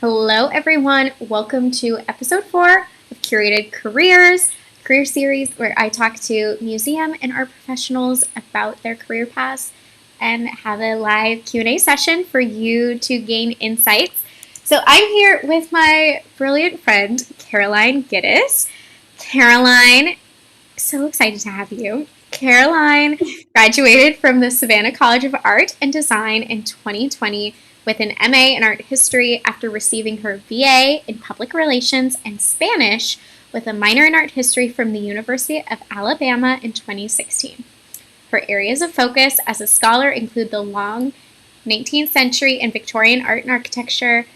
Hello, everyone. Welcome to episode 4 of Curated Careers, career series where I talk to museum and art professionals about their career paths and have a live Q&A session for you to gain insights. So I'm here with my brilliant friend, Caroline Giddis. Caroline, so excited to have you. Caroline graduated from the Savannah College of Art and Design in 2020 with an MA in Art History after receiving her BA in Public Relations and Spanish with a minor in Art History from the University of Alabama in 2016. Her areas of focus as a scholar include the long 19th century and Victorian art and architecture,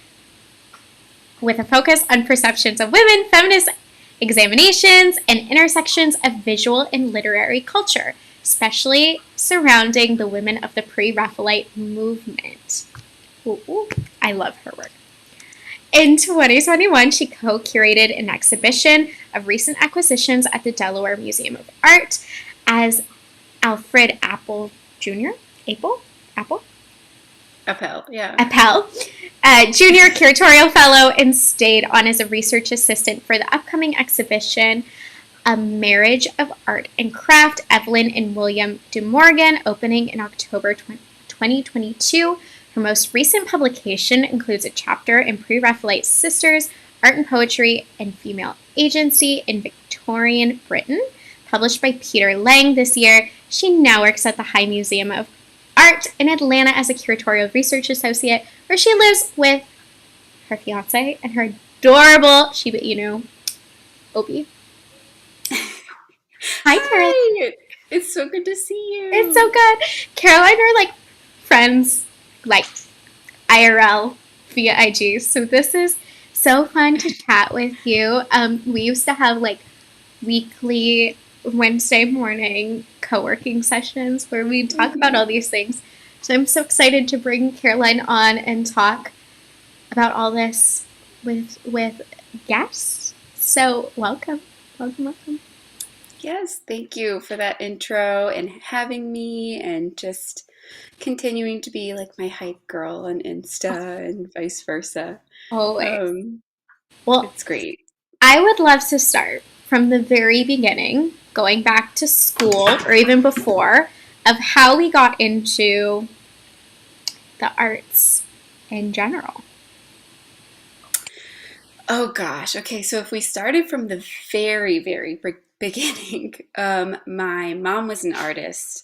with a focus on perceptions of women, feminist examinations, and intersections of visual and literary culture, especially surrounding the women of the Pre-Raphaelite movement. Ooh, I love her work. In 2021, she co-curated an exhibition of recent acquisitions at the Delaware Museum of Art as Alfred Appel Jr. Appel, Junior Curatorial Fellow, and stayed on as a research assistant for the upcoming exhibition, A Marriage of Art and Craft, Evelyn and William de Morgan, opening in October 2022. Her most recent publication includes a chapter in Pre-Raphaelite Sisters, Art and Poetry and Female Agency in Victorian Britain, published by Peter Lang this year. She now works at the High Museum of Art in Atlanta as a Curatorial Research Associate, where she lives with her fiance and her adorable Shiba Inu, Obi. Hi, Caroline. It's so good to see you. It's so good. Caroline are like friends, like IRL via IG. So this is so fun to chat with you. We used to have like weekly Wednesday morning co-working sessions where we talk about all these things. So I'm so excited to bring Caroline on and talk about all this with guests. So welcome. Yes, thank you for that intro and having me and just continuing to be like my hype girl on Insta and vice versa. Always. Well, it's great. I would love to start from the very beginning, going back to school or even before, of how we got into the arts in general. Oh gosh. Okay, so if we started from the very, very beginning, my mom was an artist.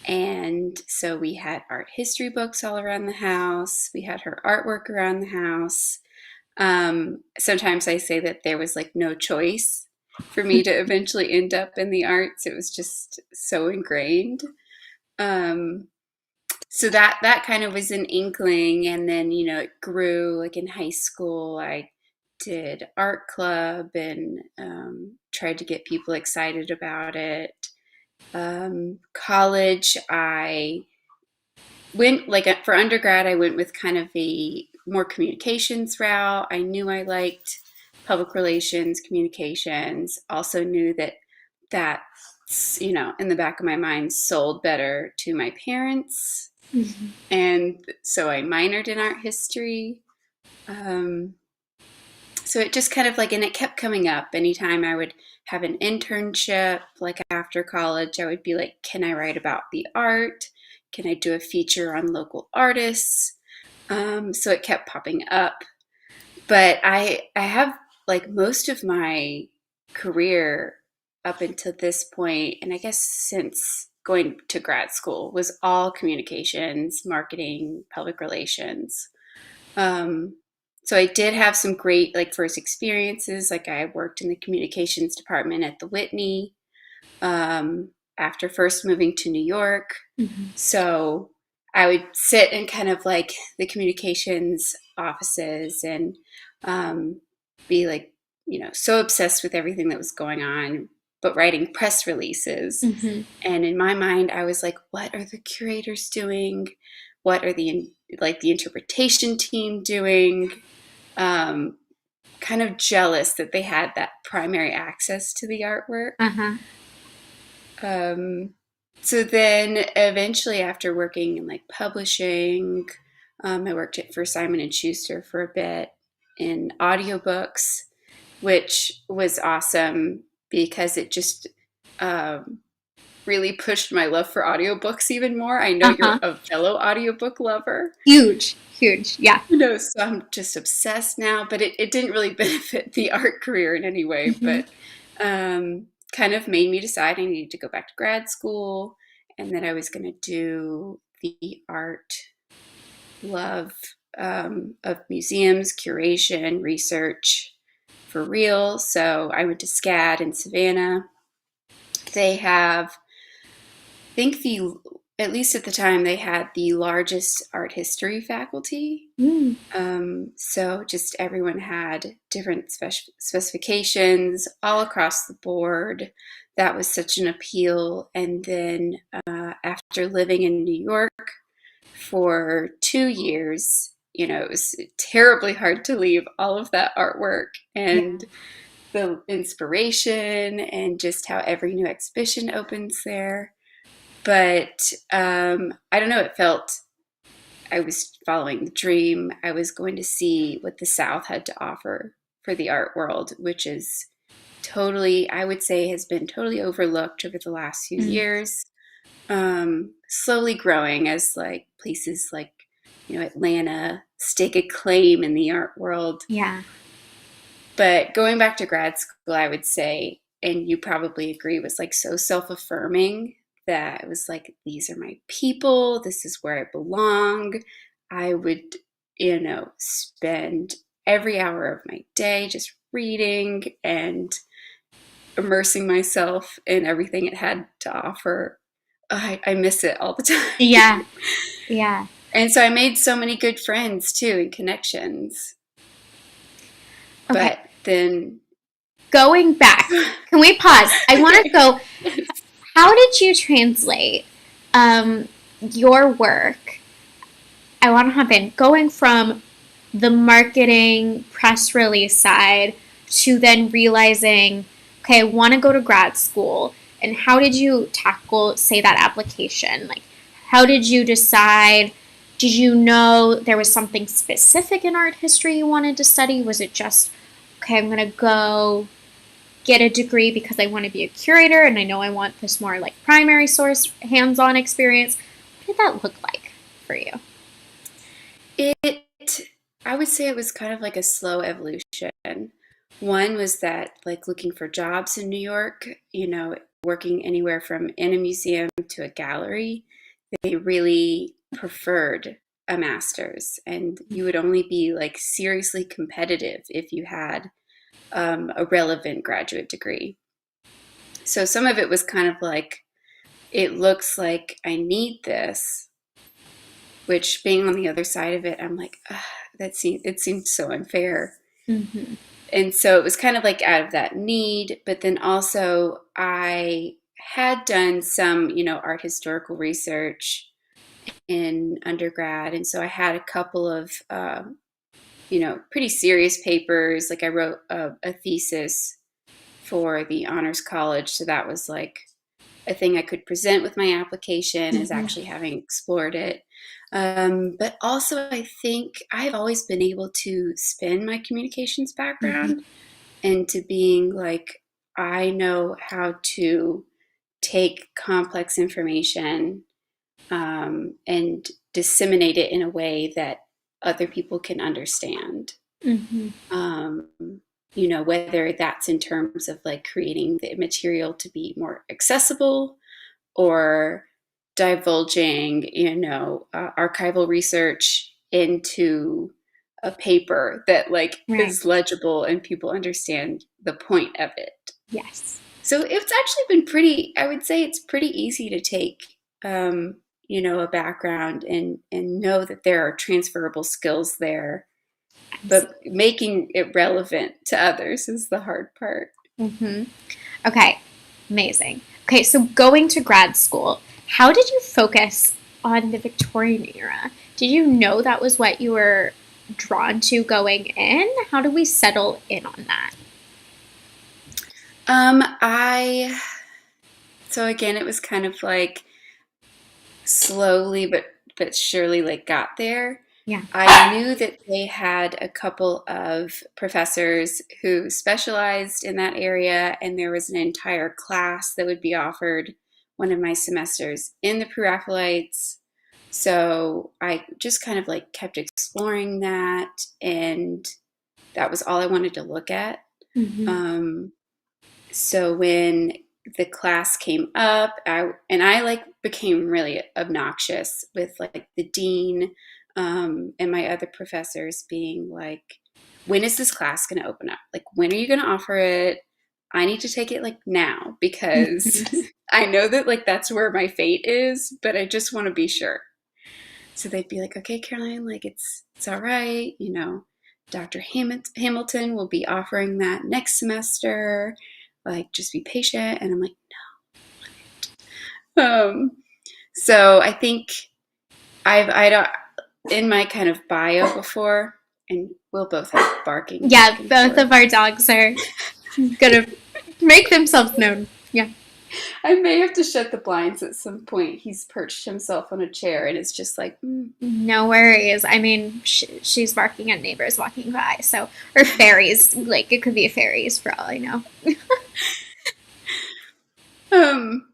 And so we had art history books all around the house. We had her artwork around the house. Sometimes I say that there was like no choice for me to eventually end up in the arts. It was just so ingrained. So that kind of was an inkling. And then, it grew like in high school. I did art club and tried to get people excited about it. College, I went for undergrad, I went with kind of a more communications route. I knew I liked public relations, communications, also knew that's, in the back of my mind sold better to my parents. Mm-hmm. And so I minored in art history. So it just kind of and it kept coming up. Anytime I would have an internship, like after college, I would be like, can I write about the art? Can I do a feature on local artists? So it kept popping up. But I have most of my career up until this point, and I guess since going to grad school, was all communications, marketing, public relations. So I did have some great first experiences. I worked in the communications department at the Whitney after first moving to New York. Mm-hmm. So I would sit in kind of the communications offices and be so obsessed with everything that was going on, but writing press releases. Mm-hmm. And in my mind, I was like, what are the curators doing? What are the interpretation team doing? Kind of jealous that they had that primary access to the artwork. Uh-huh. So then eventually after working in publishing, I worked for Simon & Schuster for a bit. in audiobooks, which was awesome because it just really pushed my love for audiobooks even more. I know you're Uh-huh. a fellow audiobook lover. Huge, huge. Yeah. So I'm just obsessed now, but it didn't really benefit the art career in any way, Hmm. but kind of made me decide I needed to go back to grad school and that I was going to do the art love of museums, curation, research for real. So I went to SCAD in Savannah. They have, I think at least at the time, they had the largest art history faculty. Mm. So just everyone had different specifications all across the board. That was such an appeal. And then after living in New York for 2 years, it was terribly hard to leave all of that artwork and Yeah. the inspiration and just how every new exhibition opens there. But I don't know, it felt I was following the dream. I was going to see what the South had to offer for the art world, which is totally, I would say, has been totally overlooked over the last few Mm. years. Slowly growing as like places like, Atlanta stake a claim in the art world. Yeah. But going back to grad school, I would say, and you probably agree, was like so self-affirming that it was like, these are my people. This is where I belong. I would, spend every hour of my day just reading and immersing myself in everything it had to offer. I miss it all the Yeah. time. Yeah. And so I made so many good friends too and connections. Okay. But then Going back, can we pause? I want to go. How did you translate your work? I want to hop in. Going from the marketing press release side to then realizing, okay, I want to go to grad school. And how did you tackle, say, that application? Like, how did you decide? Did you know there was something specific in art history you wanted to study? Was it just, okay, I'm going to go get a degree because I want to be a curator and I know I want this more like primary source, hands-on experience? What did that look like for you? I would say it was kind of like a slow evolution. One was that, like, looking for jobs in New York, working anywhere from in a museum to a gallery, they really preferred a master's, and you would only be like seriously competitive if you had a relevant graduate degree. So some of it was kind of like, it looks like I need this, which being on the other side of it, I'm like, it seemed so unfair. Mm-hmm. And so it was kind of like out of that need, but then also I had done some, art historical research in undergrad. And so I had a couple of, pretty serious papers. Like I wrote a thesis for the honors college. So that was like a thing I could present with my application as Mm-hmm. actually having explored it. But also, I think I've always been able to spin my communications Mm-hmm. background into being like, I know how to take complex information and disseminate it in a way that other people can understand. Mm-hmm. Um, whether that's in terms of like creating the material to be more accessible or divulging, archival research into a paper that like Right. is legible and people understand the point of it. Yes. So it's actually been I would say it's pretty easy to take, a background and know that there are transferable skills there, but making it relevant to others is the hard part. Mm-hmm. Okay. Amazing. Okay, so going to grad school, how did you focus on the Victorian era? Did you know that was what you were drawn to going in? How do we settle in on that? I So again, it was kind of like slowly but surely like got there. Yeah. I knew that they had a couple of professors who specialized in that area, and there was an entire class that would be offered one of my semesters in the Pre-Raphaelites. So I just kind of like kept exploring that, and that was all I wanted to look at. Mm-hmm. So when the class came up, I like became really obnoxious with like the dean and my other professors being like, when is this class going to open up? Like, when are you going to offer it? I need to take it like now because I know that like that's where my fate is, but I just want to be sure. So they'd be like, okay, Caroline, like it's all right, you know, Dr. Hamilton will be offering that next semester. Like, just be patient. And I'm like, no. So I think I don't in my kind of bio before, and we'll both have barking. Yeah, both of our dogs are gonna make themselves known. Yeah. I may have to shut the blinds at some point. He's perched himself on a chair, and it's just like, No worries. I mean, she's barking at neighbors walking by, so or fairies. Like it could be fairies for all I know.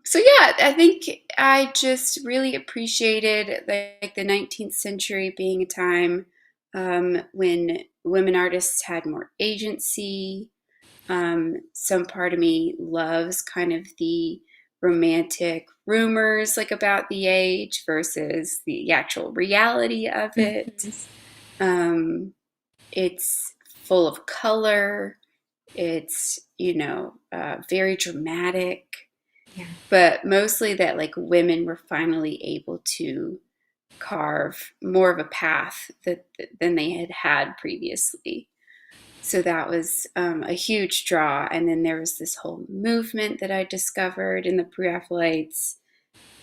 So yeah, I think I just really appreciated like the 19th century being a time when women artists had more agency. Some part of me loves kind of the romantic rumors like about the age versus the actual reality of it. Um, it's full of color. It's, very dramatic. Yeah. But mostly that like women were finally able to carve more of a path than they had previously. So that was a huge draw. And then there was this whole movement that I discovered in the Pre-Raphaelites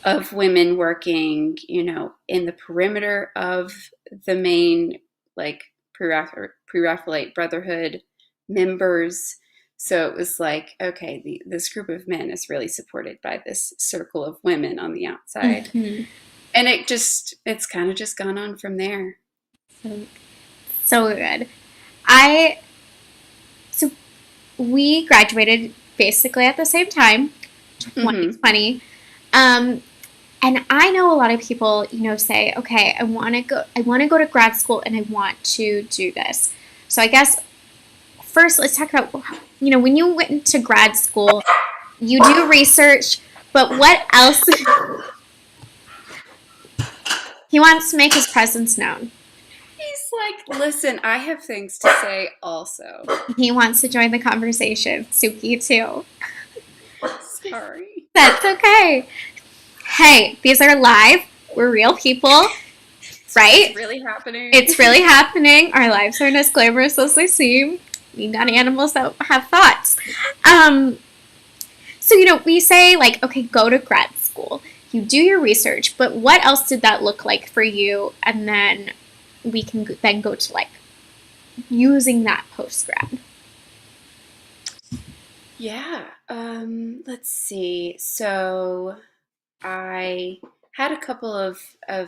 of women working, in the perimeter of the main like Pre-Raphaelite Brotherhood members. So it was like, okay, this group of men is really supported by this circle of women on the outside. Mm-hmm. And it's kind of just gone on from there. So good. So we graduated basically at the same time, 2020. And I know a lot of people, say, okay, I want to go to grad school and I want to do this. So I guess first let's talk about, when you went to grad school, you do research, but what else? He wants to make his presence known. He's like, listen, I have things to say also. He wants to join the conversation. Suki, too. Sorry. That's okay. Hey, these are live. We're real people. Right? It's really happening. It's really happening. Our lives aren't as glamorous as they seem. We got animals that have thoughts. So, we say, like, okay, go to grad school. You do your research, but what else did that look like for you? And then we can then go to, like, using that post-grad. Yeah. Let's see. So I had a couple of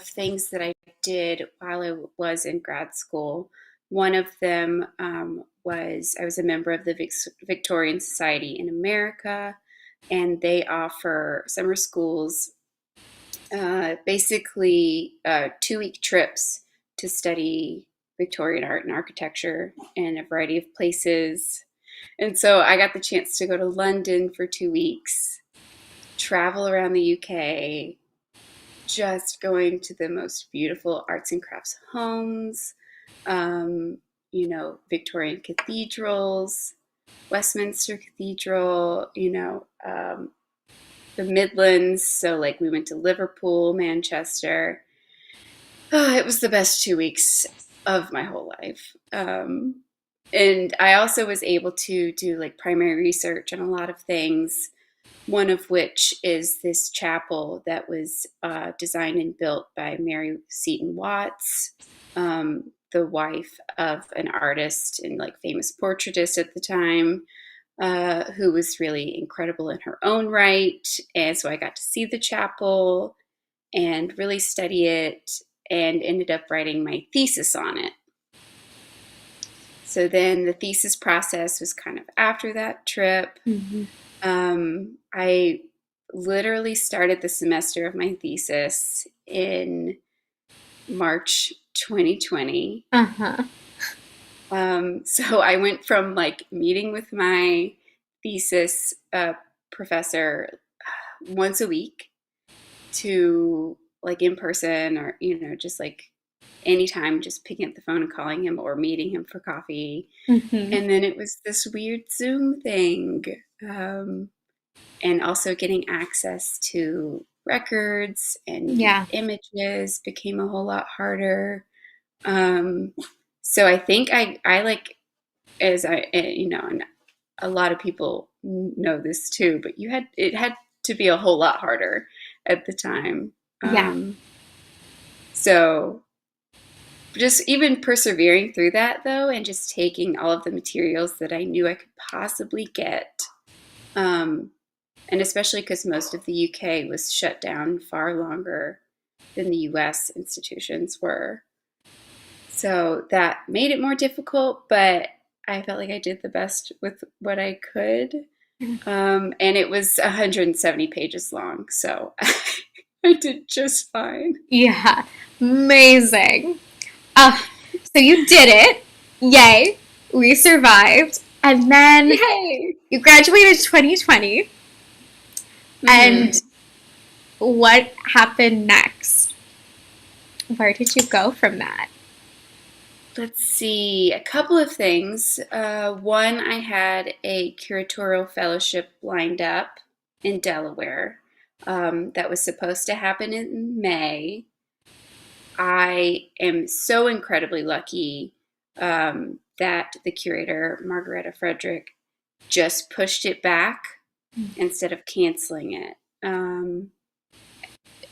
things that I did while I was in grad school. One of them was I was a member of the Victorian Society in America, and they offer summer schools, basically 2-week trips to study Victorian art and architecture in a variety of places. And so I got the chance to go to London for 2 weeks, travel around the UK, just going to the most beautiful arts and crafts homes, Victorian cathedrals, Westminster Cathedral, the Midlands. So like we went to Liverpool, Manchester. Oh, it was the best 2 weeks of my whole life. And I also was able to do like primary research on a lot of things, one of which is this chapel that was designed and built by Mary Seton Watts, the wife of an artist and like famous portraitist at the time, who was really incredible in her own right. And so I got to see the chapel and really study it. and ended up writing my thesis on it. So then the thesis process was kind of after that trip. I literally started the semester of my thesis in March 2020. So I went from like meeting with my thesis professor once a week to like in person, or, just like anytime, just picking up the phone and calling him or meeting him for coffee. And then it was this weird Zoom thing. And also getting access to records and images became a whole lot harder. So I think I like, as I, and a lot of people know this too, but it had to be a whole lot harder at the time. So just even persevering through that though, and just taking all of the materials that I knew I could possibly get, and especially because most of the UK was shut down far longer than the US institutions were. So that made it more difficult, but I felt like I did the best with what I could. And it was 170 pages long, so I did just fine. Yeah, amazing. So you did it. Yay. We survived. And then you graduated 2020. And what happened next? Where did you go from that? Let's see, a couple of things. One, I had a Curatorial Fellowship lined up in Delaware that was supposed to happen in May. I am so incredibly lucky that the curator, Margareta Frederick, just pushed it back instead of canceling it.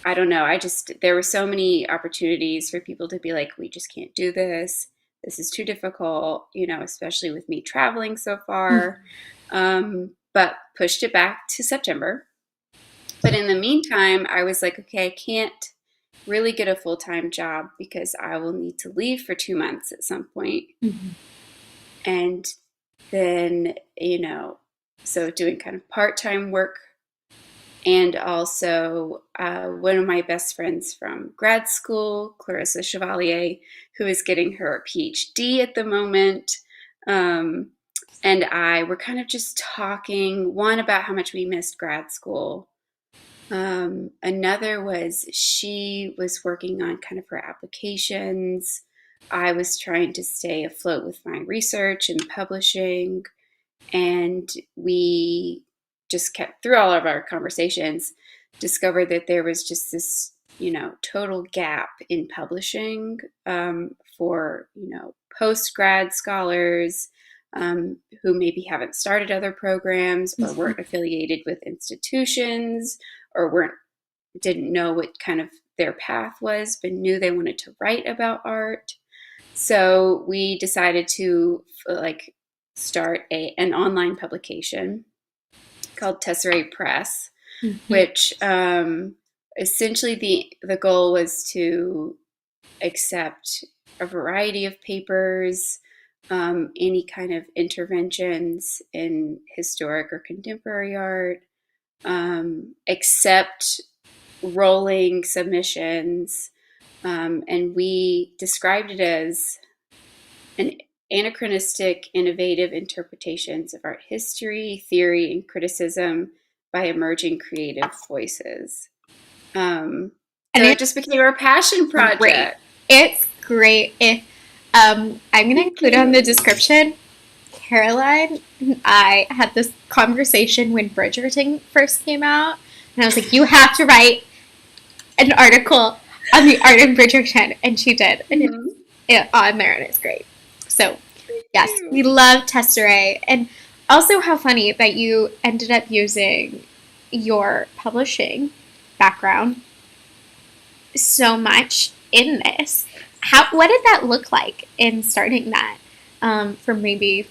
I don't know. There were so many opportunities for people to be like, we just can't do this. This is too difficult, especially with me traveling so far. But pushed it back to September. But in the meantime, I was like, okay, I can't really get a full-time job because I will need to leave for 2 months at some point. And then, so doing kind of part-time work. And also one of my best friends from grad school, Clarissa Chevalier, who is getting her PhD at the moment. And I were kind of just talking, one about how much we missed grad school. Another was she was working on kind of her applications. I was trying to stay afloat with my research and publishing. And we just kept, through all of our conversations, discovered that there was just this, total gap in publishing for, post-grad scholars who maybe haven't started other programs or weren't affiliated with institutions or didn't know what kind of their path was, but knew they wanted to write about art. So we decided to start an online publication called Tesseray Press, which essentially the goal was to accept a variety of papers, any kind of interventions in historic or contemporary art, accept rolling submissions, and we described it as an anachronistic, innovative interpretations of art history, theory, and criticism by emerging creative voices. And it just became our passion project. Great. It's great. I'm going to include on the description, Caroline and I had this conversation when Bridgerton first came out, and I was like, you have to write an article on the art of Bridgerton, and she did, and it's on there, and it's great. So, yes, we love tesseray, and also how funny that you ended up using your publishing background so much in this. What did that look like in starting that for maybe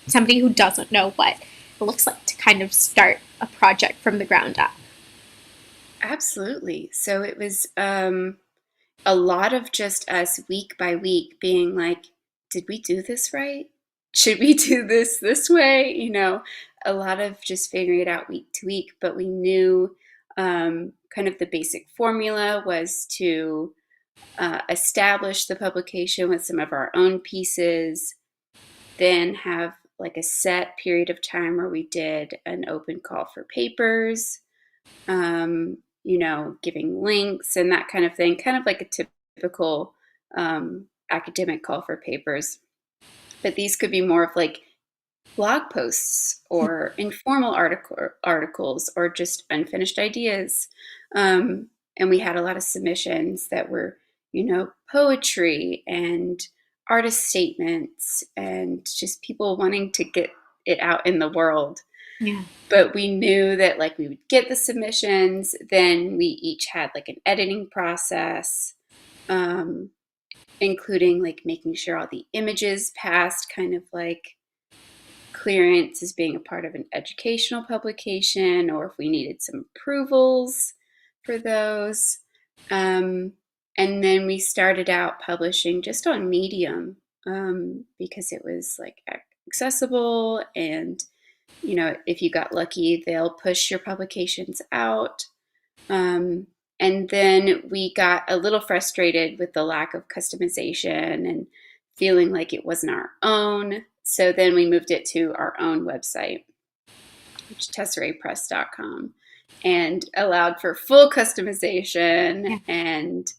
somebody who doesn't know what it looks like to kind of start a project from the ground up? Absolutely. So it was a lot of just us week by week being like, did we do this right? Should we do this way? A lot of just figuring it out week to week. But we knew kind of the basic formula was to establish the publication with some of our own pieces, then have like a set period of time where we did an open call for papers, giving links and that kind of thing, kind of like a typical academic call for papers. But these could be more of like blog posts or informal articles or just unfinished ideas. And we had a lot of submissions that were, poetry and artist statements and just people wanting to get it out in the world. Yeah. But we knew that like we would get the submissions, then we each had like an editing process, including like making sure all the images passed kind of like clearance as being a part of an educational publication, or if we needed some approvals for those. And then we started out publishing just on Medium because it was like accessible, and if you got lucky, they'll push your publications out. And then we got a little frustrated with the lack of customization and feeling like it wasn't our own. So then we moved it to our own website, which is tesseraypress.com, and allowed for full customization and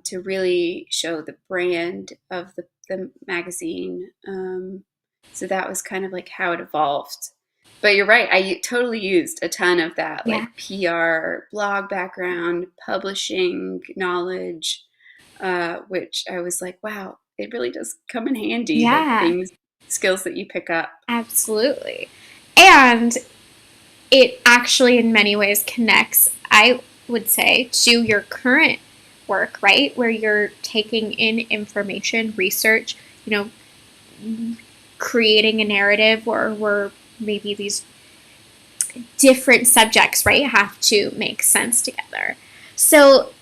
to really show the brand of the magazine. So that was kind of like how it evolved. But you're right. I totally used a ton of that, like PR, blog background, publishing knowledge, which I was like, wow, it really does come in handy. The skills that you pick up. Absolutely. And it actually in many ways connects, I would say, to your current work, right? Where you're taking in information, research, creating a narrative where maybe these different subjects, right, have to make sense together. So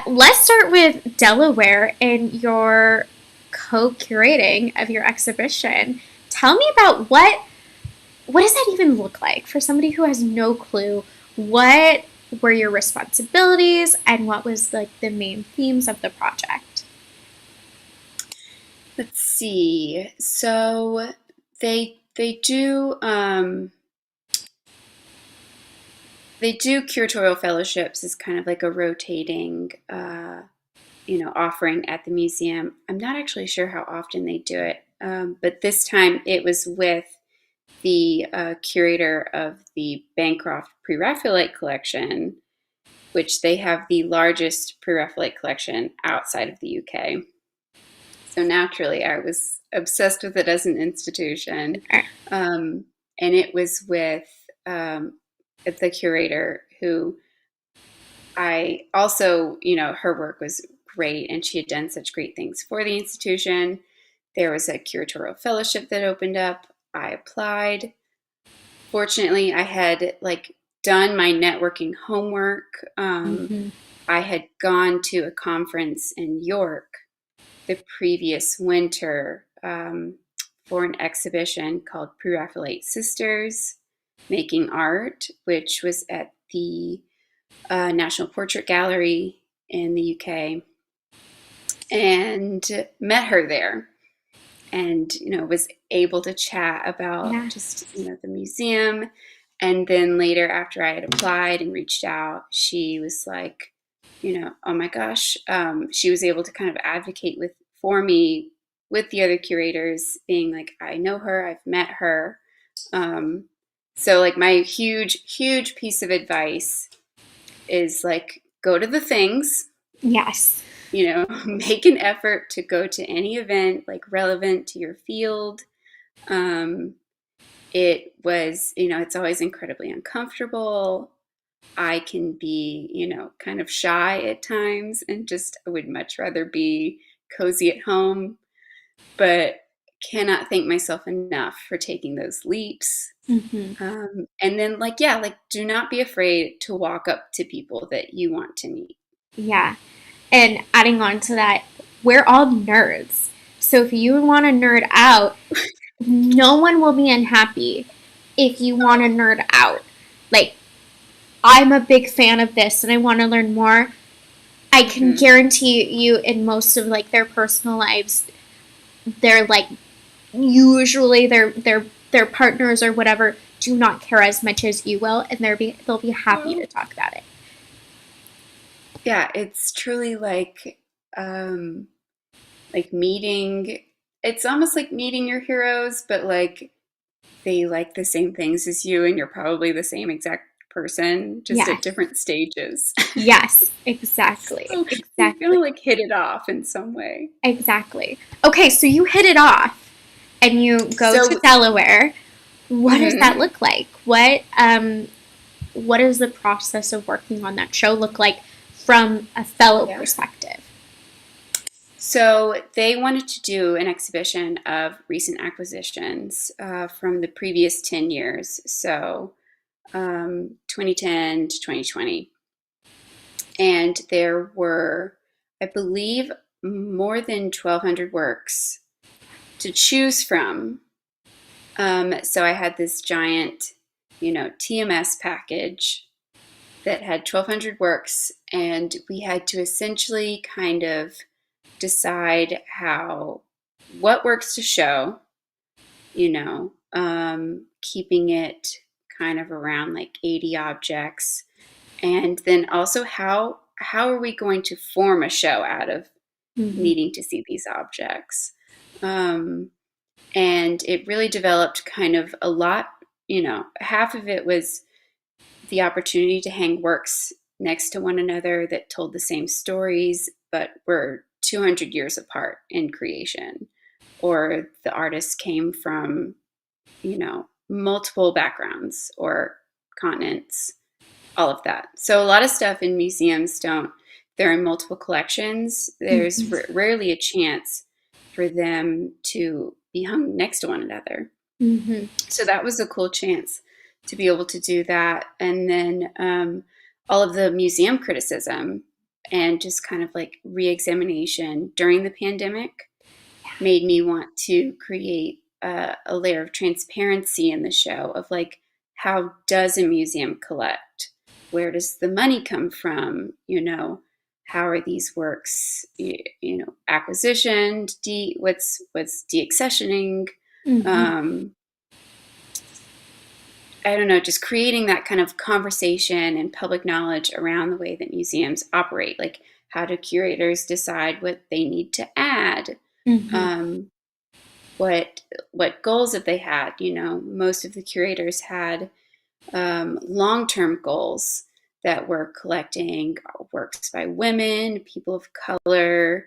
let's start with Delaware and your co-curating of your exhibition. Tell me about what does that even look like for somebody who has no clue? What were your responsibilities and what was like the main themes of the project? Let's see. So they do Curatorial Fellowships as kind of like a rotating offering at the museum. I'm not actually sure how often they do it, but this time it was with the curator of the Bancroft Pre-Raphaelite collection, which they have the largest Pre-Raphaelite collection outside of the UK. So naturally, I was obsessed with it as an institution. And it was with the curator who I also, her work was great and she had done such great things for the institution. There was a Curatorial Fellowship that opened up. I applied. Fortunately, I had done my networking homework. I had gone to a conference in York the previous winter for an exhibition called Pre-Raphaelite Sisters, Making Art, which was at the National Portrait Gallery in the UK, and met her there. And, was able to chat about just, the museum. And then later, after I had applied and reached out, she was like, oh my gosh, she was able to kind of advocate for me with the other curators, being like, I know her, I've met her. So my huge piece of advice is go to the things. Yes. Make an effort to go to any event relevant to your field. It was, it's always incredibly uncomfortable. I can be, kind of shy at times and just would much rather be cozy at home, but cannot thank myself enough for taking those leaps. And then do not be afraid to walk up to people that you want to meet. Yeah. And adding on to that, we're all nerds. So if you want to nerd out, no one will be unhappy if you want to nerd out. Like, I'm a big fan of this and I want to learn more. I can guarantee you in most of like their personal lives, they're like usually their partners or whatever do not care as much as you will, and they'll be happy to talk about it. Yeah, it's truly meeting. It's almost like meeting your heroes, but like they like the same things as you, and you're probably the same exact person, just at different stages. Yes, exactly. So you're gonna like hit it off in some way. Exactly. Okay, so you hit it off, and you go to Delaware. What does that look like? What does the process of working on that show look like from a fellow perspective? So they wanted to do an exhibition of recent acquisitions from the previous 10 years, so 2010 to 2020. And there were, I believe, more than 1,200 works to choose from. So I had this giant, TMS package that had 1,200 works, and we had to essentially kind of decide what works to show, keeping it kind of around like 80 objects, and then also how are we going to form a show out of needing to see these objects. And it really developed kind of a lot, half of it was the opportunity to hang works next to one another that told the same stories, but were 200 years apart in creation, or the artists came from, multiple backgrounds or continents, all of that. So a lot of stuff in museums they're in multiple collections. There's rarely a chance for them to be hung next to one another. So that was a cool chance to be able to do that. And then all of the museum criticism and just kind of like re-examination during the pandemic made me want to create a layer of transparency in the show of like, how does a museum collect? Where does the money come from? How are these works, acquisitioned? What's deaccessioning? I don't know, just creating that kind of conversation and public knowledge around the way that museums operate. Like, how do curators decide what they need to add? What goals have they had? Most of the curators had long-term goals that were collecting works by women, people of color,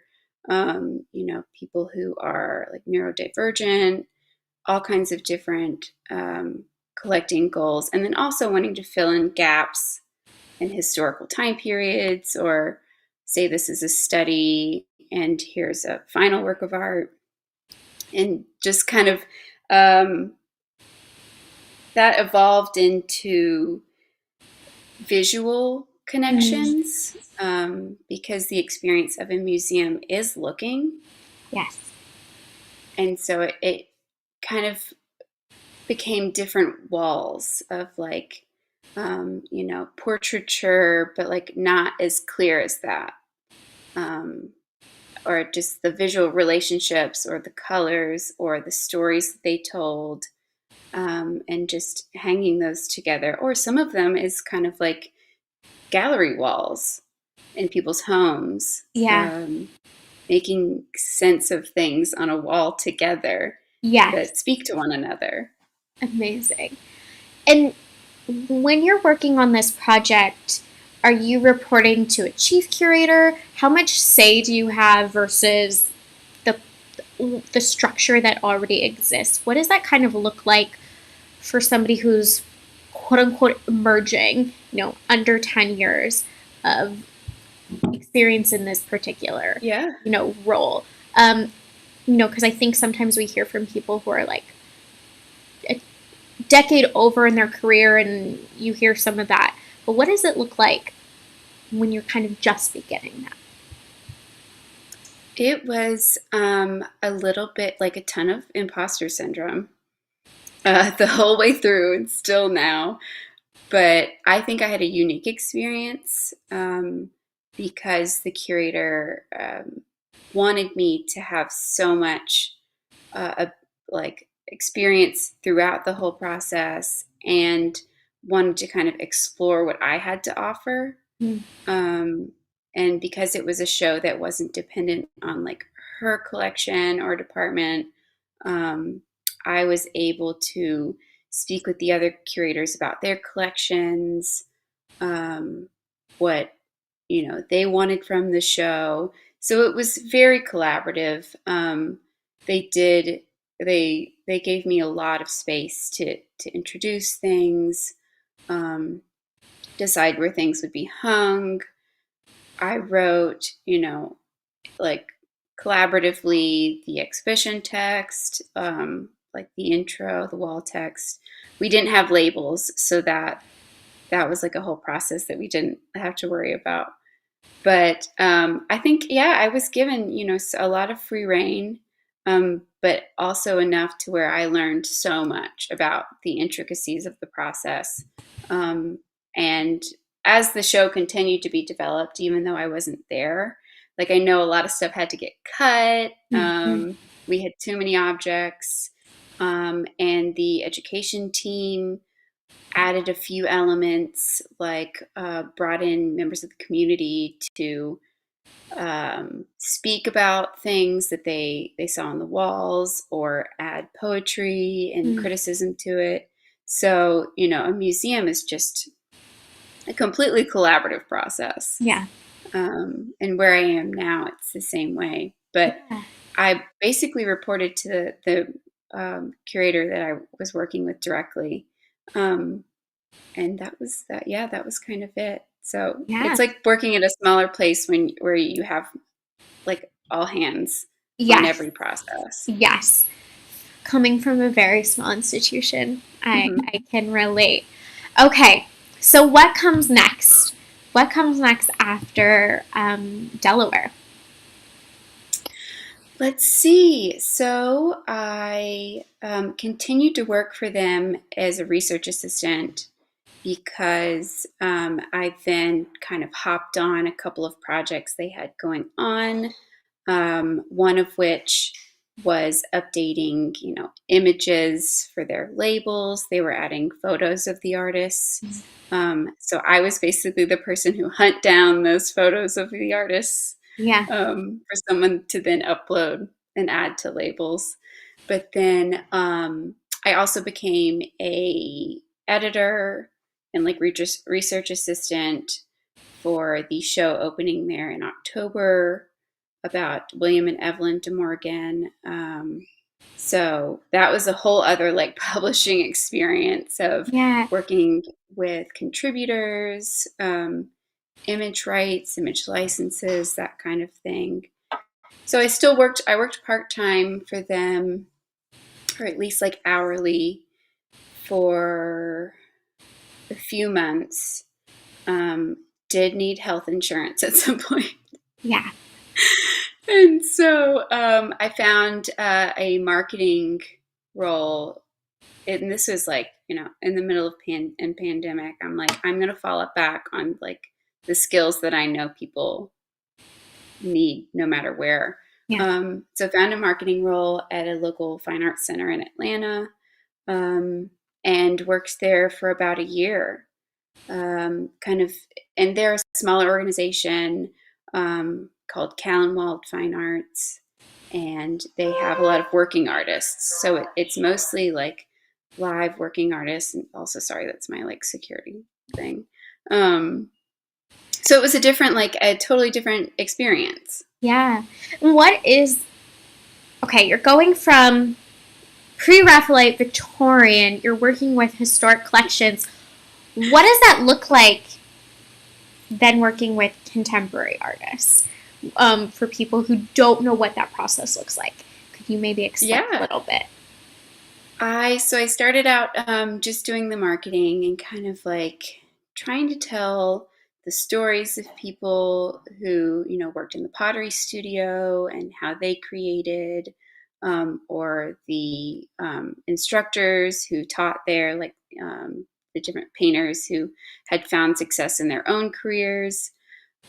people who are like neurodivergent, all kinds of different collecting goals, and then also wanting to fill in gaps in historical time periods, or say this is a study and here's a final work of art, and just kind of that evolved into visual connections because the experience of a museum is looking. Yes. And so it kind of became different walls of like, portraiture, but like not as clear as that. Or just the visual relationships or the colors or the stories that they told, and just hanging those together. Or some of them is kind of like gallery walls in people's homes. Yeah. Making sense of things on a wall together that speak to one another. Amazing. And when you're working on this project, are you reporting to a chief curator? How much say do you have versus the structure that already exists? What does that kind of look like for somebody who's quote unquote emerging, under 10 years of experience in this particular, role? Because I think sometimes we hear from people who are like a decade over in their career, and you hear some of that. But what does it look like when you're kind of just beginning that? It was a little bit like a ton of imposter syndrome the whole way through and still now. But I think I had a unique experience because the curator wanted me to have so much like experience throughout the whole process and wanted to kind of explore what I had to offer. Mm. Um, and because it was a show that wasn't dependent on like her collection or department, um, I was able to speak with the other curators about their collections, what they wanted from the show. So it was very collaborative. They did they gave me a lot of space to introduce things, um, decide where things would be hung. I wrote, like collaboratively the exhibition text, like the intro, the wall text. We didn't have labels, so that was like a whole process that we didn't have to worry about. But I think, yeah, I was given, a lot of free reign, but also enough to where I learned so much about the intricacies of the process. And as the show continued to be developed, even though I wasn't there, like I know a lot of stuff had to get cut. Mhm. We had too many objects. And the education team added a few elements, like brought in members of the community to speak about things that they saw on the walls or add poetry and Mm. criticism to it. So, a museum is just a completely collaborative process. Yeah. And where I am now, it's the same way. But Yeah. I basically reported to the curator that I was working with directly. And that was that. Yeah, that was kind of it. So Yeah. it's like working at a smaller place where you have like all hands on Yes. every process. Yes. Coming from a very small institution, Hmm. I can relate. Okay, so what comes next? What comes next after Delaware? Let's see. So I continued to work for them as a research assistant because I then kind of hopped on a couple of projects they had going on. One of which was updating, images for their labels. They were adding photos of the artists. So I was basically the person who hunt down those photos of the artists Yeah. for someone to then upload and add to labels. But then I also became a editor and like research assistant for the show opening there in October about William and Evelyn de Morgan. So that was a whole other like publishing experience of Yeah. working with contributors, image rights, image licenses, that kind of thing. So I worked part-time for them, or at least like hourly for a few months. Did need health insurance at some point. Yeah. And so I found a marketing role, and this was like, in the middle of pandemic. I'm like, I'm gonna fall back on like the skills that I know people need no matter where. Yeah. So found a marketing role at a local fine arts center in Atlanta, and worked there for about a year. Kind of, and they're a smaller organization called Callenwald Fine Arts, and they have a lot of working artists. So it's mostly like live working artists. And also, sorry, that's my like security thing. So it was a totally different experience. Yeah. And okay, you're going from Pre-Raphaelite Victorian, you're working with historic collections. What does that look like then working with contemporary artists? For people who don't know what that process looks like, could you maybe explain a Yeah. little bit? I started out just doing the marketing and kind of like trying to tell the stories of people who, worked in the pottery studio and how they created, or the instructors who taught there, like the different painters who had found success in their own careers.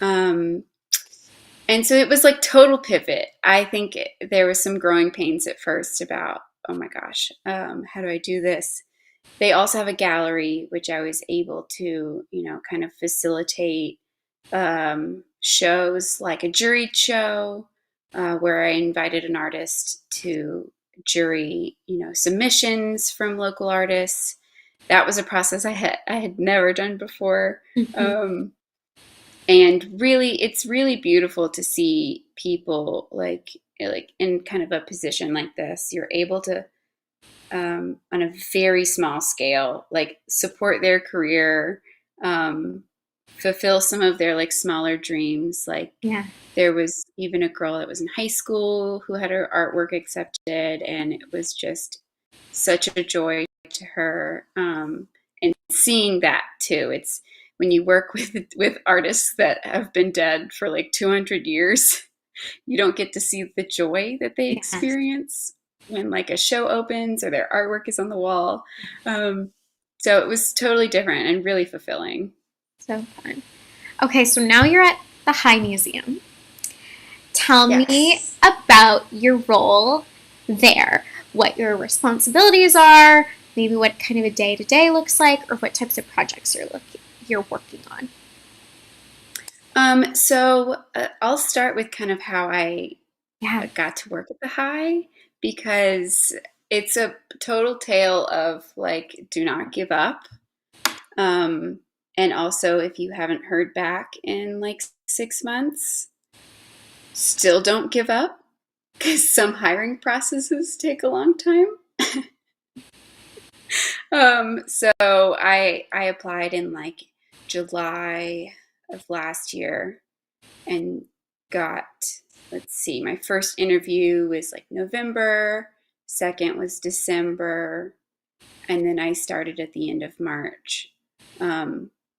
And so it was like total pivot. I think there was some growing pains at first about, oh my gosh, how do I do this? They also have a gallery, which I was able to, kind of facilitate shows like a juried show, where I invited an artist to jury, submissions from local artists. That was a process I had never done before. Mm-hmm. And really, it's really beautiful to see people like in kind of a position like this. You're able to, on a very small scale, like support their career, fulfill some of their like smaller dreams. Like Yeah. there was even a girl that was in high school who had her artwork accepted, and it was just such a joy to her. And seeing that too, it's when you work with artists that have been dead for like 200 years, you don't get to see the joy that they Yes. experience when like a show opens or their artwork is on the wall. So it was totally different and really fulfilling. So fun. Okay, so now you're at the High Museum. Tell me Yes. about your role there, what your responsibilities are, maybe what kind of a day to day looks like, or what types of projects you're working on. So I'll start with kind of how I Yeah. got to work at the High, because it's a total tale of like, do not give up. Um, and also, if you haven't heard back in like 6 months, still don't give up, because some hiring processes take a long time. So I applied in like July of last year and got, let's see, my first interview was like November, second was December, and then I started at the end of March.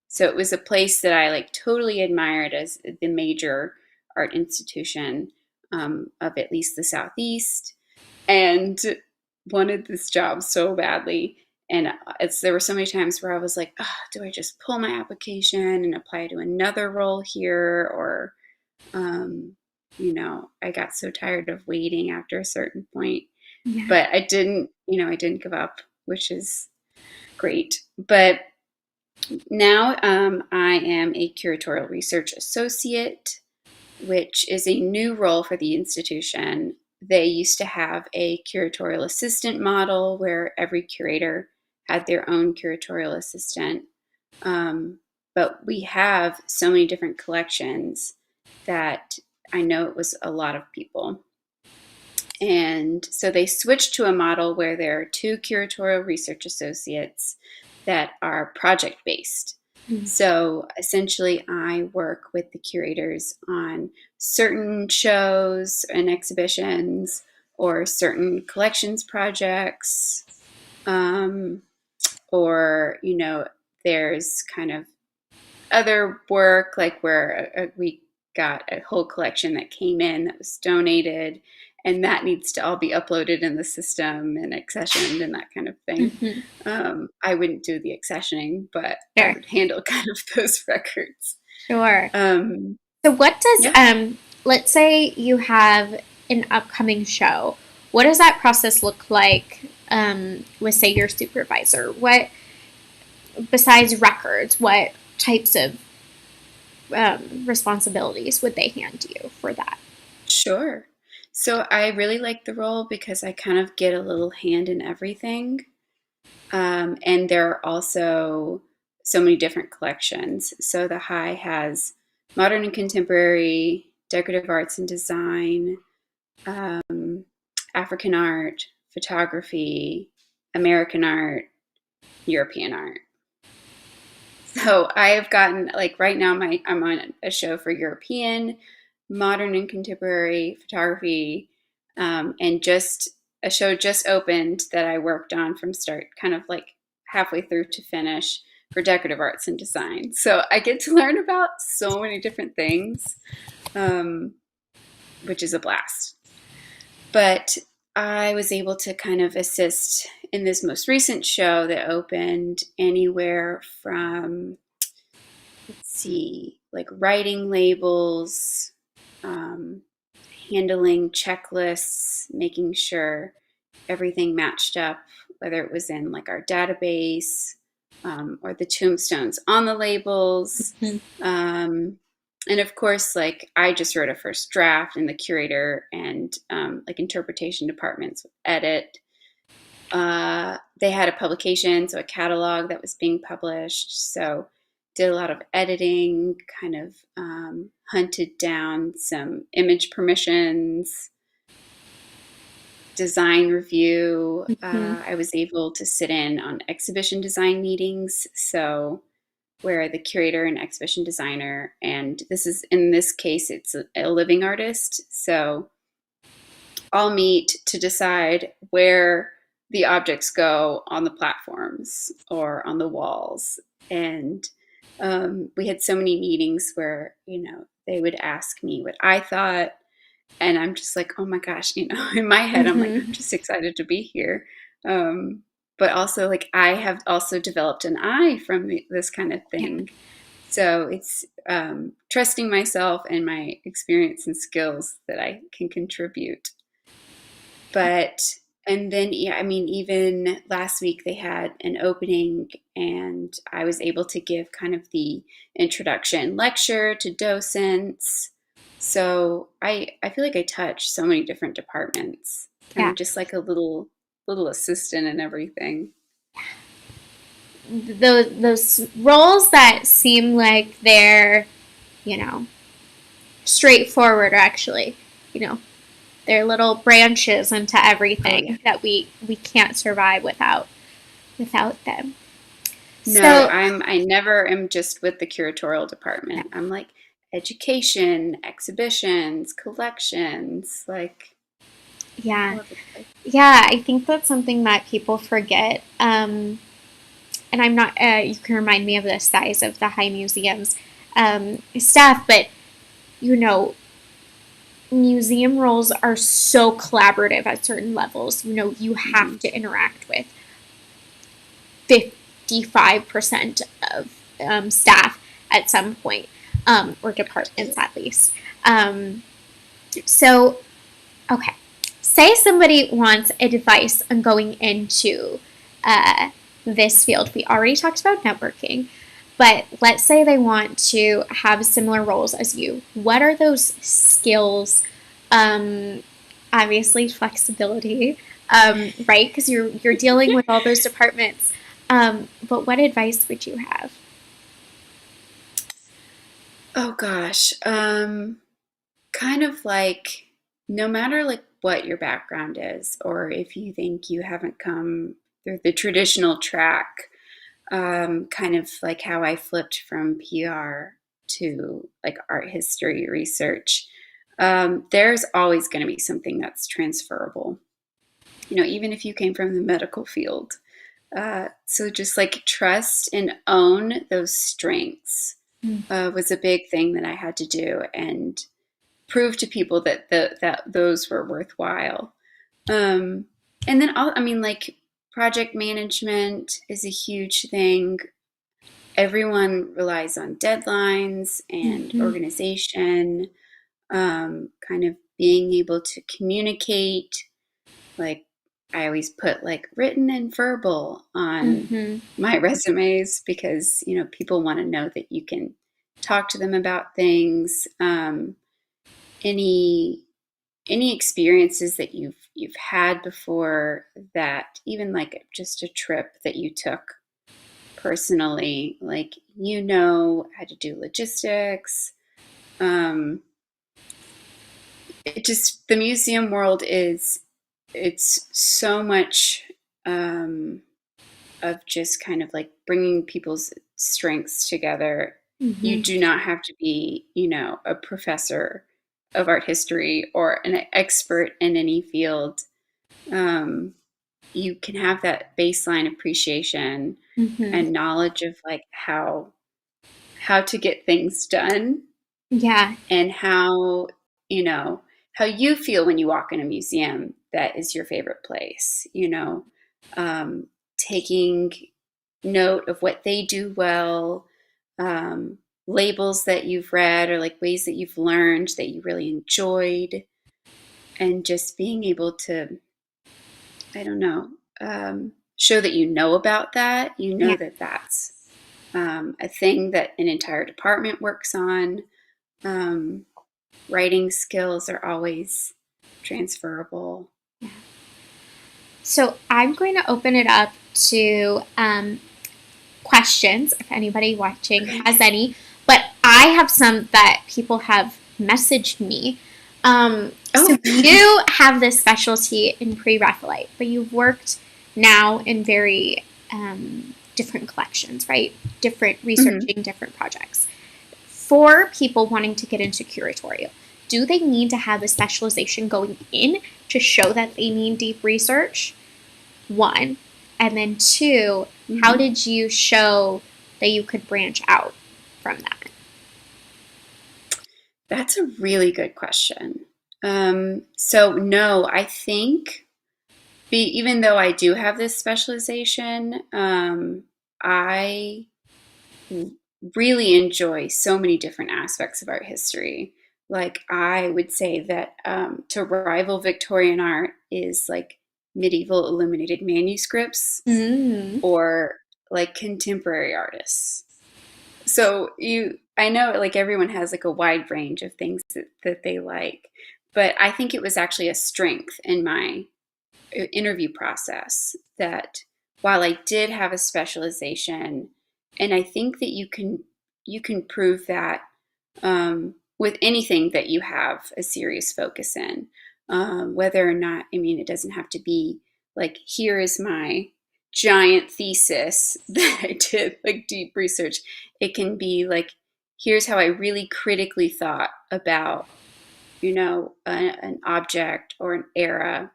So it was a place that I like totally admired as the major art institution, of at least the Southeast, and wanted this job so badly. And there were so many times where I was like, oh, do I just pull my application and apply to another role here? Or, I got so tired of waiting after a certain point. Yeah. But I didn't give up, which is great. But now I am a Curatorial Research Associate, which is a new role for the institution. They used to have a curatorial assistant model where every curator had their own curatorial assistant. But we have so many different collections that I know it was a lot of people. And so they switched to a model where there are two curatorial research associates that are project based. Mm. So essentially, I work with the curators on certain shows and exhibitions or certain collections projects. Or, there's kind of other work like where we got a whole collection that came in that was donated, and that needs to all be uploaded in the system and accessioned and that kind of thing. Mm-hmm. I wouldn't do the accessioning, but I Sure. would handle kind of those records. Sure. Um, So what does yeah. let's say you have an upcoming show. What does that process look like with say your supervisor? What besides records, what types of responsibilities would they hand you for that? Sure. So I really like the role because I kind of get a little hand in everything. And there are also so many different collections. So the High has modern and contemporary, decorative arts and design, African art, photography, American art, European art. So I have gotten like right now I'm on a show for European, modern and contemporary photography, and just a show just opened that I worked on from start, kind of like halfway through to finish, for decorative arts and design. So I get to learn about so many different things, which is a blast. But I was able to kind of assist in this most recent show that opened anywhere from, let's see, like writing labels, handling checklists, making sure everything matched up, whether it was in like our database or the tombstones on the labels. And of course, like I just wrote a first draft, and the curator and like interpretation departments would edit. They had a publication, so a catalog that was being published. So did a lot of editing, kind of hunted down some image permissions, design review. I was able to sit in on exhibition design meetings. So where the curator and exhibition designer, and this is, in this case, it's a living artist. So all meet to decide where the objects go on the platforms or on the walls. And we had so many meetings where, they would ask me what I thought. And I'm just like, oh my gosh, in my head, I'm like, I'm just excited to be here. But also, like, I have also developed an eye from this kind of thing. So it's trusting myself and my experience and skills that I can contribute. And then, even last week they had an opening, and I was able to give kind of the introduction lecture to docents. So I feel like I touch so many different departments. I'm just like a little assistant and everything. Those roles that seem like they're, straightforward are actually, they're little branches into everything that we can't survive without them. No, so, I never am just with the curatorial department. I'm like education, exhibitions, collections, like. Yeah, I think that's something that people forget. And I'm not. You can remind me of the size of the High Museum's staff, but museum roles are so collaborative at certain levels. You have to interact with 55% of staff at some point, or departments at least. So, okay. Say somebody wants advice on going into this field. We already talked about networking, but let's say they want to have similar roles as you. What are those skills? Obviously, flexibility, right? Because you're dealing with all those departments. But what advice would you have? Oh gosh, kind of like, no matter like what your background is, or if you think you haven't come through the traditional track, kind of like how I flipped from PR to like art history research, there's always going to be something that's transferable, even if you came from the medical field. So just like trust and own those strengths was a big thing that I had to do, and prove to people that that those were worthwhile. And then like project management is a huge thing. Everyone relies on deadlines and organization, kind of being able to communicate. Like I always put like written and verbal on my resumes, because people want to know that you can talk to them about things. Any experiences that you've had before, that even like just a trip that you took personally, like how to do logistics. The museum world it's so much of just kind of like bringing people's strengths together. You do not have to be, a professor of art history or an expert in any field. you can have that baseline appreciation Mm-hmm. and knowledge of like how to get things done, Yeah. and how, how you feel when you walk in a museum that is your favorite place, taking note of what they do well, labels that you've read or like ways that you've learned that you really enjoyed, and just being able to, I don't know, show that you know about that, Yeah. that that's a thing that an entire department works on. Um, Writing skills are always transferable. So I'm going to open it up to questions if anybody watching Okay. has any. But I have some that people have messaged me. So you have this specialty in Pre-Raphaelite, but you've worked now in very different collections, right? Different researching, different projects. For people wanting to get into curatorial, do they need to have a specialization going in to show that they need deep research? One. And then two, how did you show that you could branch out from that? That's a really good question. So no, I think even though I do have this specialization, I really enjoy so many different aspects of art history. Like I would say that to rival Victorian art is like medieval illuminated manuscripts or like contemporary artists. So I know like everyone has like a wide range of things that they like, but I think it was actually a strength in my interview process that while I did have a specialization, and I think that you can prove that with anything that you have a serious focus in, whether or not, I mean, it doesn't have to be like, here is my giant thesis that I did like deep research. It can be like, here's how I really critically thought about, an object or an era,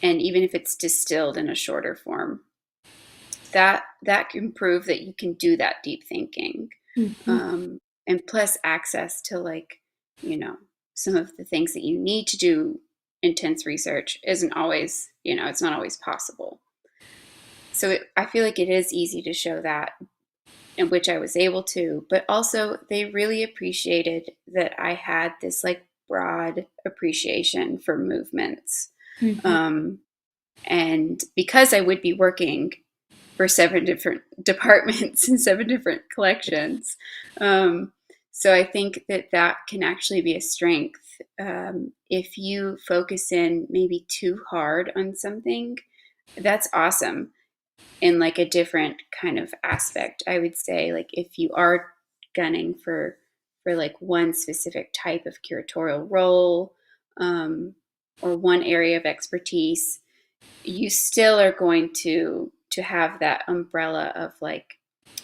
and even if it's distilled in a shorter form, that can prove that you can do that deep thinking. And plus access to like, some of the things that you need to do intense research isn't always, it's not always possible. So I feel like it is easy to show that, in which I was able to, but also they really appreciated that I had this like broad appreciation for movements. And because I would be working for 7 different departments and 7 different collections, so I think that can actually be a strength. If you focus in maybe too hard on something, that's awesome. In like a different kind of aspect, I would say, like if you are gunning for like one specific type of curatorial role, or one area of expertise, you still are going to have that umbrella of like,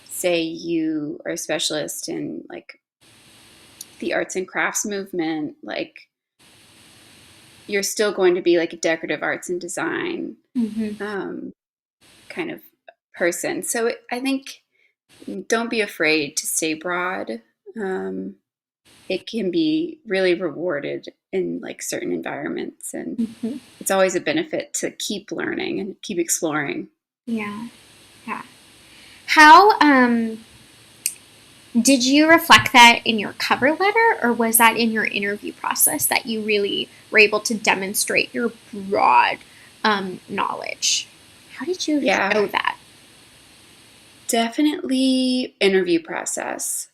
say you are a specialist in like the arts and crafts movement, like you're still going to be like a decorative arts and design kind of person. So I think don't be afraid to stay broad. It can be really rewarded in like certain environments, and it's always a benefit to keep learning and keep exploring. Yeah. How did you reflect that in your cover letter, or was that in your interview process that you really were able to demonstrate your broad knowledge? How did you show that? Definitely interview process.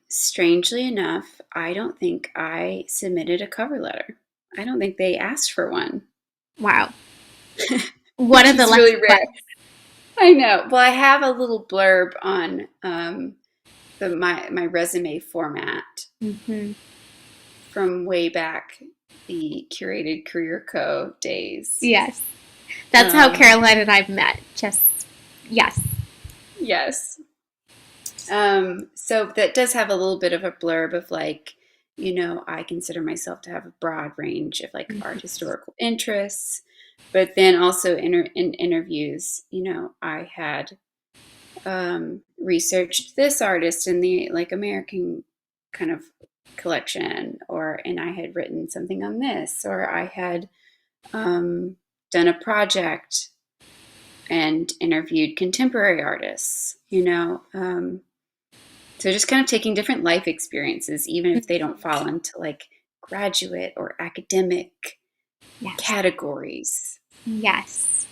Strangely enough, I don't think I submitted a cover letter. I don't think they asked for one. Wow. One of the really rare. I know. Well, I have a little blurb on my resume format from way back, the Curated Career Co. days. Yes. That's how Caroline and I've met. Just, yes. Yes. So that does have a little bit of a blurb of like, I consider myself to have a broad range of like art historical interests. But then also in interviews, I had researched this artist in the like American kind of collection, and I had written something on this, or I had done a project and interviewed contemporary artists, so just kind of taking different life experiences, even if they don't fall into like graduate or academic categories. Yes.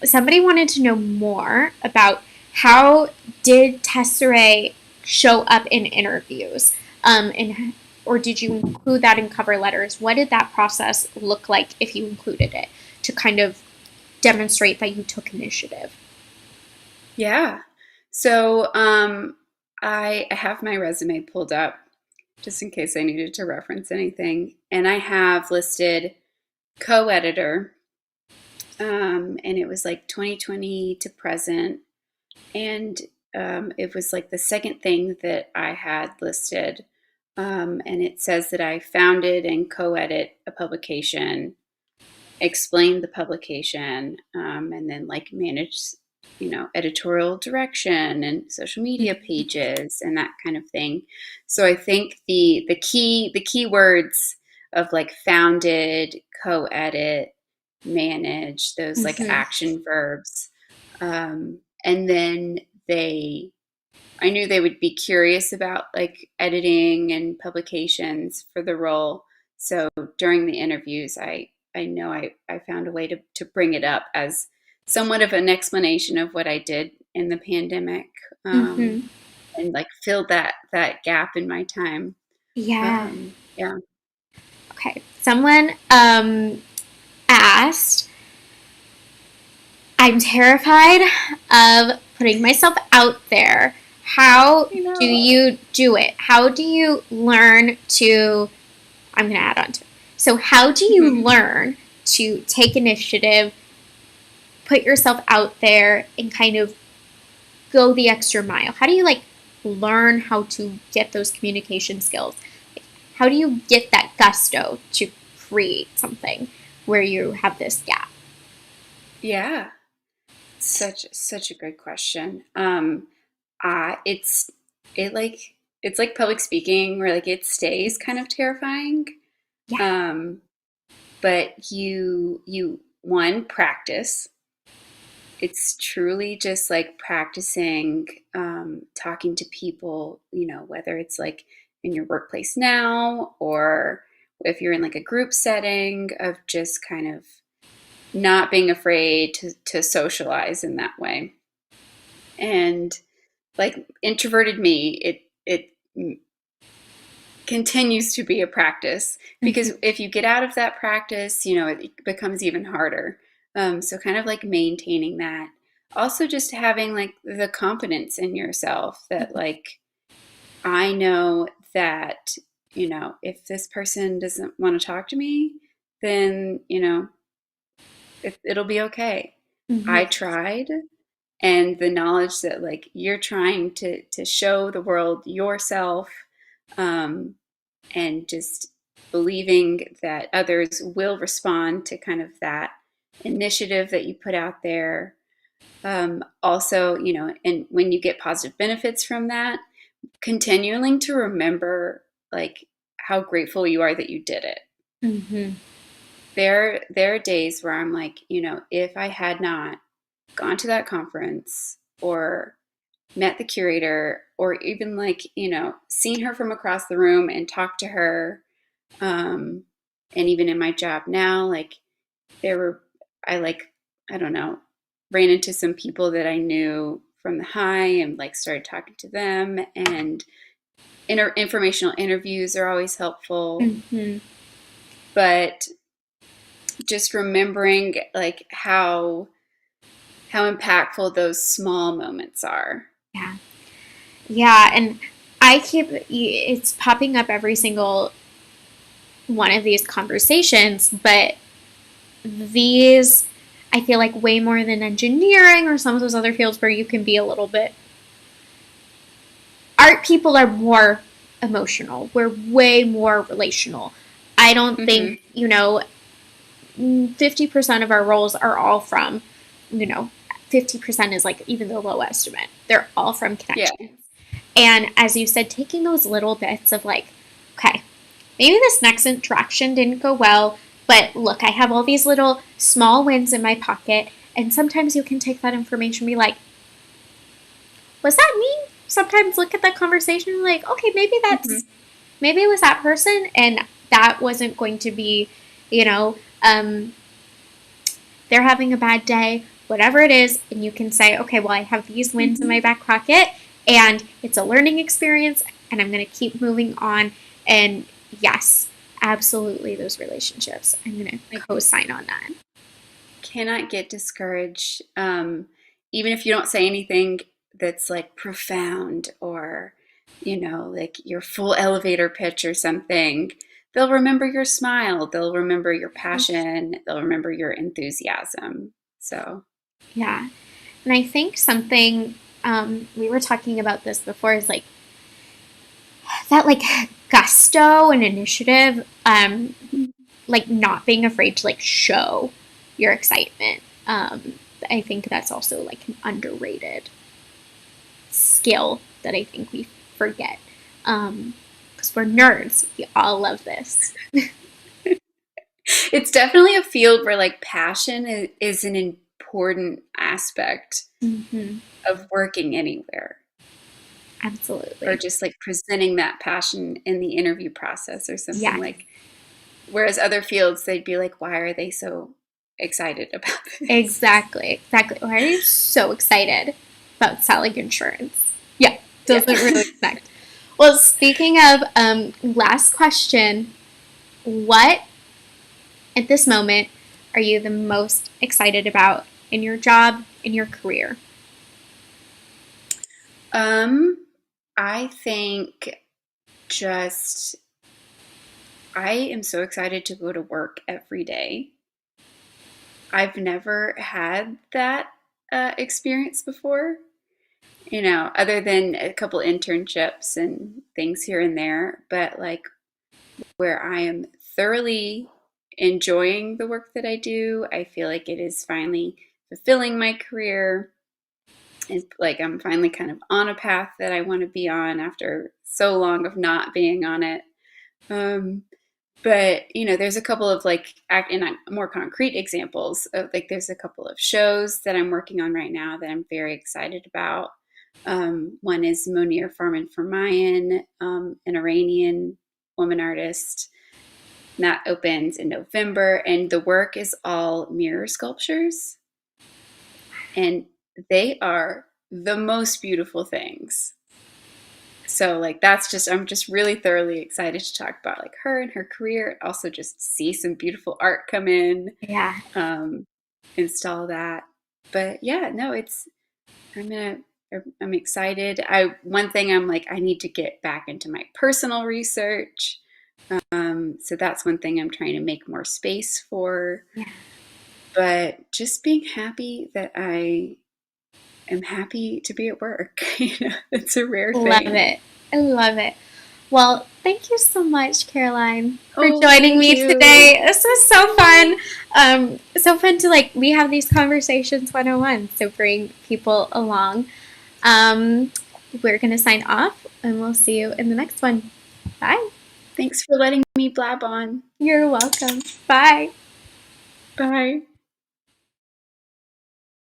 Somebody wanted to know more about how did tesseray show up in interviews, or did you include that in cover letters? What did that process look like if you included it to kind of demonstrate that you took initiative? Yeah. So I have my resume pulled up just in case I needed to reference anything, and I have listed co-editor, and it was like 2020 to present, and it was like the second thing that I had listed, and it says that I founded and co-edit a publication, explained the publication, and then like managed, editorial direction and social media pages and that kind of thing. So I think the key words of like founded, co-edit, manage, those like action verbs, and then I knew they would be curious about like editing and publications for the role. So during the interviews, I know I found a way to bring it up as somewhat of an explanation of what I did in the pandemic, and like filled that gap in my time. Yeah. Yeah. Okay. Someone asked, I'm terrified of putting myself out there. How do you do it? How do you learn to, I'm going to add on to it. So how do you learn to take initiative, put yourself out there, and kind of go the extra mile? How do you like learn how to get those communication skills? How do you get that gusto to create something where you have this gap? Yeah. Such a good question. It's like public speaking, where like it stays kind of terrifying. Yeah. But you one, practice. It's truly just like practicing, talking to people, whether it's like in your workplace now, or if you're in like a group setting, of just kind of not being afraid to socialize in that way. And like introverted me, it continues to be a practice, because if you get out of that practice, it becomes even harder. So kind of like maintaining that. Also just having like the confidence in yourself that like, I know that, if this person doesn't want to talk to me, then, it'll be okay. I tried. And the knowledge that like you're trying to show the world yourself, and just believing that others will respond to kind of that initiative that you put out there. Also, and when you get positive benefits from that, continuing to remember like how grateful you are that you did it. There are days where I'm like, if I had not gone to that conference or met the curator, or even like, seen her from across the room and talked to her, and even in my job now, like I don't know, ran into some people that I knew from the high and like started talking to them, and informational interviews are always helpful. But just remembering like how impactful those small moments are. Yeah, and it's popping up every single one of these conversations, but these, I feel like way more than engineering or some of those other fields where you can be a little bit, art people are more emotional. We're way more relational. I don't think, 50% of our roles are all from, 50% is like even the low estimate. They're all from connections. Yeah. And as you said, taking those little bits of like, okay, maybe this next interaction didn't go well, but look, I have all these little small wins in my pocket. And sometimes you can take that information and be like, was that me? Sometimes look at that conversation and like, okay, maybe it was that person and that wasn't going to be, they're having a bad day, whatever it is. And you can say, okay, well, I have these wins in my back pocket and it's a learning experience and I'm going to keep moving on. And yes, absolutely, those relationships. I'm going to co-sign on that. Cannot get discouraged. Even if you don't say anything that's like profound or, like your full elevator pitch or something, they'll remember your smile. They'll remember your passion. They'll remember your enthusiasm. So, yeah. And I think something, we were talking about this before, is like that like gusto and initiative, like not being afraid to like show your excitement. I think that's also like an underrated skill that I think we forget. Because we're nerds. We all love this. It's definitely a field where like passion is an important aspect of working anywhere. Absolutely. Or just like presenting that passion in the interview process or something like, whereas other fields, they'd be like, why are they so excited about this? Exactly. Why are you so excited about selling insurance? Yeah. Doesn't really expect. Well, speaking of last question, what at this moment are you the most excited about in your job, in your career? I think I am so excited to go to work every day. I've never had that experience before, other than a couple internships and things here and there, but like where I am thoroughly enjoying the work that I do. I feel like it is finally fulfilling my career. It's like I'm finally kind of on a path that I want to be on after so long of not being on it. But there's a couple of like in more concrete examples of like there's a couple of shows that I'm working on right now that I'm very excited about. One is Monir Farman Fermayan, an Iranian woman artist. And that opens in November, and the work is all mirror sculptures, and they are the most beautiful things. So like I'm just really thoroughly excited to talk about like her and her career, also just see some beautiful art come in. Yeah. Install that. But yeah, no, I'm excited. One thing I'm like, I need to get back into my personal research. So that's one thing I'm trying to make more space for. Yeah. But just being happy that I am happy to be at work. It's a rare thing. Love it. I love it. Well, thank you so much, Caroline, for joining me today. This was so fun. So fun to like, we have these conversations 101, so bring people along. We're going to sign off and we'll see you in the next one. Bye. Thanks for letting me blab on. You're welcome. Bye. Bye.